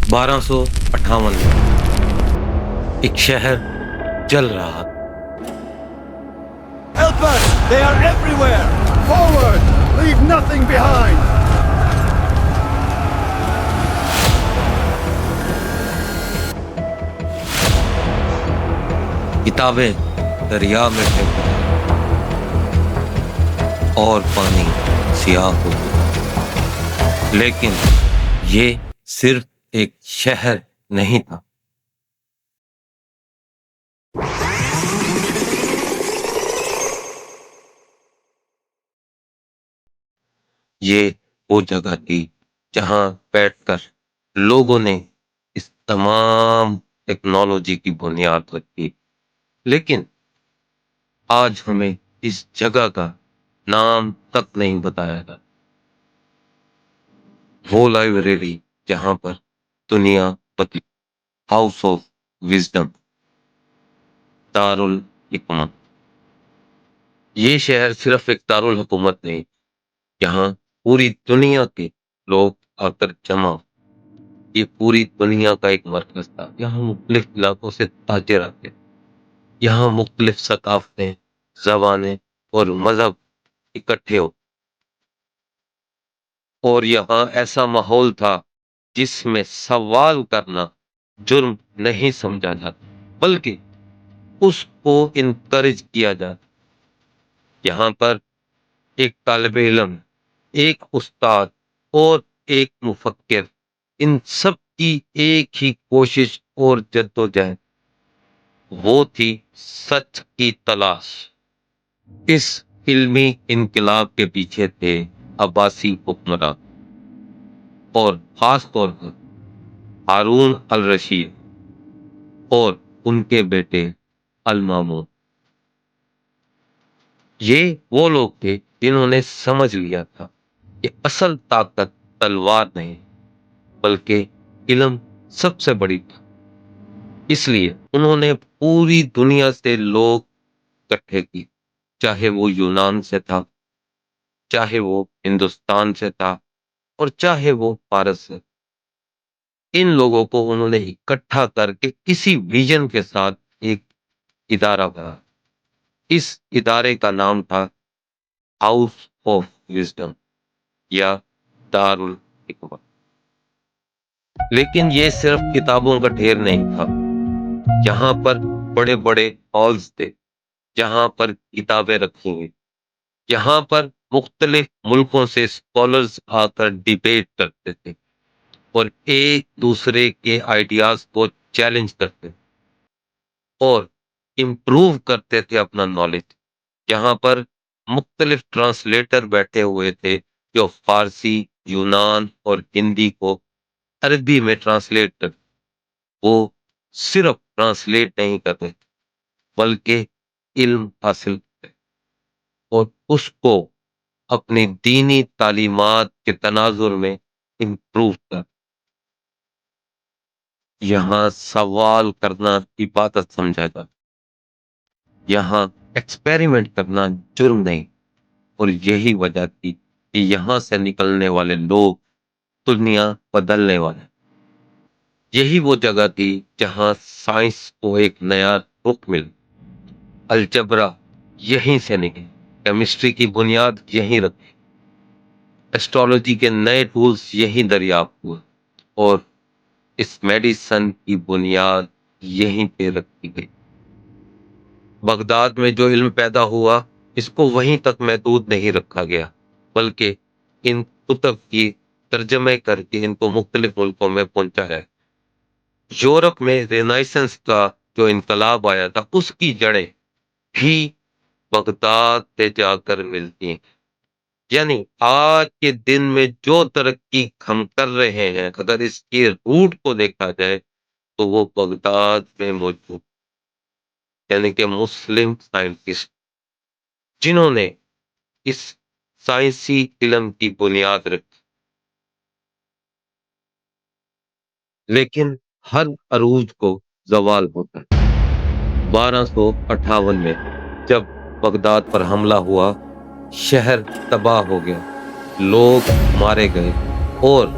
1258 میں ایک شہر جل رہا تھا۔ Help us! They are everywhere! Forward! Leave nothing behind! کتابیں دریا میں پھینک دی اور پانی سیاہ ہو گیا، لیکن یہ صرف ایک شہر نہیں تھا، یہ وہ جگہ تھی جہاں بیٹھ کر لوگوں نے اس تمام ٹیکنالوجی کی بنیاد رکھی۔ لیکن آج ہمیں اس جگہ کا نام تک نہیں بتایا گیا۔ وہ لائبریری جہاں پر دنیا بدلی، ہاؤس آف وزڈم، دارالحکمت۔ یہ شہر صرف ایک دارالحکومت نہیں، یہاں پوری دنیا کے لوگ آ کر جمع، یہ پوری دنیا کا ایک مرکز تھا۔ یہاں مختلف علاقوں سے تاجر آتے، یہاں مختلف ثقافتیں، زبانیں اور مذہب اکٹھے ہو، اور یہاں ایسا ماحول تھا جس میں سوال کرنا جرم نہیں سمجھا جاتا، بلکہ اس کو انکریج کیا جاتا۔ یہاں پر ایک طالب علم، ایک استاد اور ایک مفکر، ان سب کی ایک ہی کوشش اور جدوجہد، وہ تھی سچ کی تلاش۔ اس علمی انقلاب کے پیچھے تھے عباسی حکمران، اور خاص طور پر ہارون الرشید اور ان کے بیٹے المامون۔ یہ وہ لوگ تھے جنہوں نے سمجھ لیا تھا کہ اصل طاقت تلوار نہیں بلکہ علم سب سے بڑی تھا۔ اس لیے انہوں نے پوری دنیا سے لوگ اکٹھے کی، چاہے وہ یونان سے تھا، چاہے وہ ہندوستان سے تھا، اور چاہے وہ فارس سے۔ ان لوگوں کو انہوں نے اکٹھا کر کے کسی ویژن کے ساتھ ایک ادارہ بنا۔ اس ادارے کا نام تھا ہاؤس آف وزڈم یا دارالحکمت۔ لیکن یہ صرف کتابوں کا ڈھیر نہیں تھا۔ یہاں پر بڑے بڑے ہالز تھے جہاں پر کتابیں رکھی ہوئی، یہاں پر مختلف ملکوں سے اسکالرز آ کر ڈیبیٹ کرتے تھے اور ایک دوسرے کے آئیڈیاز کو چیلنج کرتے اور امپروو کرتے تھے اپنا نالج۔ یہاں پر مختلف ٹرانسلیٹر بیٹھے ہوئے تھے جو فارسی، یونان اور ہندی کو عربی میں ٹرانسلیٹ کرتے۔ وہ صرف ٹرانسلیٹ نہیں کرتے بلکہ علم حاصل کرتے اور اس کو اپنی دینی تعلیمات کے تناظر میں امپروو کرتے۔ یہاں سوال کرنا عبادت سمجھا جاتا، یہاں ایکسپیریمنٹ کرنا جرم نہیں، اور یہی وجہ تھی کہ یہاں سے نکلنے والے لوگ دنیا بدلنے والے۔ یہی وہ جگہ تھی جہاں سائنس کو ایک نیا رخ ملا۔ الجبرا یہیں سے نکلی، کیمسٹری کی بنیاد یہیں رکھی، ایسٹرالوجی کے نئے ٹولز یہیں دریافت ہوئے، اور اس میڈیسن کی بنیاد یہیں پہ رکھی گئی۔ بغداد میں جو علم پیدا ہوا، اس کو وہیں تک محدود نہیں رکھا گیا، بلکہ ان کتب کی ترجمے کر کے ان کو مختلف ملکوں میں پہنچایا ہے۔ یورپ میں رینائسنس کا جو انقلاب آیا تھا، اس کی جڑیں بھی بغداد سے جا کر ملتی ہیں۔ یعنی آج کے دن میں جو ترقی ہم کر رہے ہیں، اگر اس کی روٹ کو دیکھا جائے تو وہ بغداد میں موجود، یعنی کہ مسلم سائنٹسٹ جنہوں نے اس سائنسی علم کی بنیاد رکھی۔ لیکن ہر عروج کو زوال ہوتا ہے۔ 1258 میں جب بغداد پر حملہ ہوا، شہر تباہ ہو گیا، لوگ مارے گئے، اور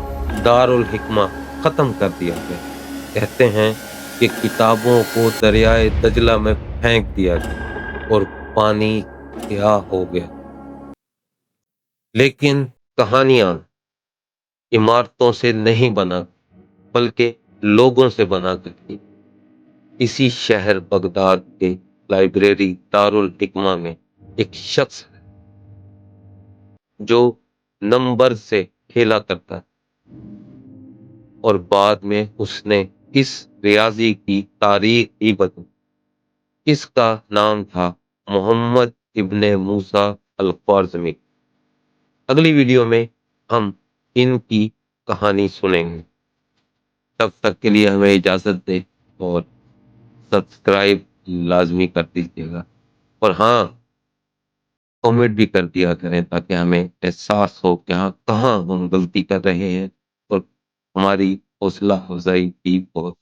دارالحکمہ ختم کر دیا گیا۔ کہتے ہیں کہ کتابوں کو دریائے دجلہ میں پھینک دیا گیا اور پانی سیاہ ہو گیا۔ لیکن کہانیاں عمارتوں سے نہیں بنا بلکہ لوگوں سے بنا کرتی۔ اسی شہر بغداد کے لائبریری دارالحکمہ میں ایک شخص ہے جو نمبر سے کھیلا کرتا ہے اور بعد میں اس نے اس ریاضی کی تاریخ ہی بدلی۔ اس کا نام تھا محمد ابن موسیٰ الخوارزمی۔ اگلی ویڈیو میں ہم ان کی کہانی سنیں گے۔ تب تک کے لیے ہمیں اجازت دے اور سبسکرائب لازمی کر دیجیے گا، اور ہاں کامنٹ بھی کر دیا کریں تاکہ ہمیں احساس ہو کہ ہاں کہاں ہم غلطی کر رہے ہیں اور ہماری حوصلہ افزائی بھی بہت